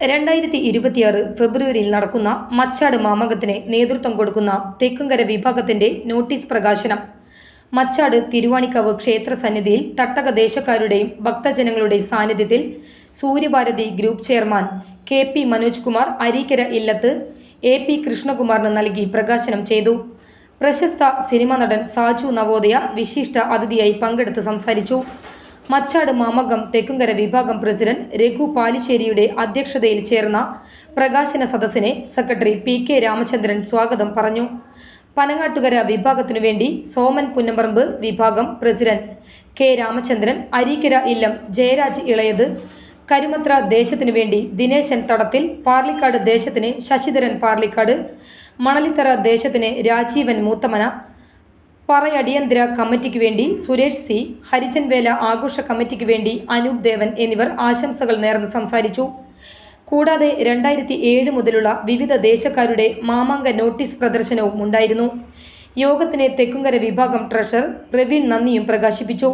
2026 ഫെബ്രുവരിയിൽ നടക്കുന്ന മച്ചാട് മാമകത്തിന് നേതൃത്വം കൊടുക്കുന്ന തെക്കുംകര വിഭാഗത്തിന്റെ നോട്ടീസ് പ്രകാശനം. മച്ചാട് തിരുവാണിക്കാവ് ക്ഷേത്ര സന്നിധിയിൽ തട്ടക ദേശക്കാരുടെയും ഭക്തജനങ്ങളുടെ സാന്നിധ്യത്തിൽ Suryabharathi group chairman KP Manoj Kumar Areekkara ഇല്ലത്ത് AP കൃഷ്ണകുമാറിന് നൽകി പ്രകാശനം ചെയ്തു. പ്രശസ്ത സിനിമാ നടൻ സാജു നവോദയ വിശിഷ്ട അതിഥിയായി പങ്കെടുത്ത് സംസാരിച്ചു. മച്ചാട് മാമകം തെക്കുംകര വിഭാഗം പ്രസിഡന്റ് രഘു പാലിശ്ശേരിയുടെ അധ്യക്ഷതയിൽ ചേർന്ന പ്രകാശന സദസ്സിനെ സെക്രട്ടറി PK രാമചന്ദ്രൻ സ്വാഗതം പറഞ്ഞു. പനങ്ങാട്ടുകര വിഭാഗത്തിനു വേണ്ടി സോമൻ പുന്നമ്പറമ്പ് വിഭാഗം പ്രസിഡന്റ് K രാമചന്ദ്രൻ, അരീക്കര ഇല്ലം ജയരാജ് ഇളയത്, കരുമത്ര ദേശത്തിനു വേണ്ടി ദിനേശൻ തടത്തിൽ, പാർലിക്കാട് ദേശത്തിന് ശശിധരൻ പാർലിക്കാട്, മണലിത്തറ ദേശത്തിന് രാജീവൻ മൂത്തമന, പറയടിയന്തര കമ്മിറ്റിക്ക് വേണ്ടി സുരേഷ് C, ഹരിജൻ വേല ആഘോഷ കമ്മിറ്റിക്ക് വേണ്ടി അനൂപ് ദേവൻ എന്നിവർ ആശംസകൾ നേർന്ന് സംസാരിച്ചു. കൂടാതെ 2007 മുതലുള്ള വിവിധ ദേശക്കാരുടെ മാമാങ്ക നോട്ടീസ് പ്രദർശനവും ഉണ്ടായിരുന്നു. യോഗത്തിന് തെക്കുംകര വിഭാഗം ട്രഷറർ പ്രവീൺ നന്ദിയും പ്രകാശിപ്പിച്ചു.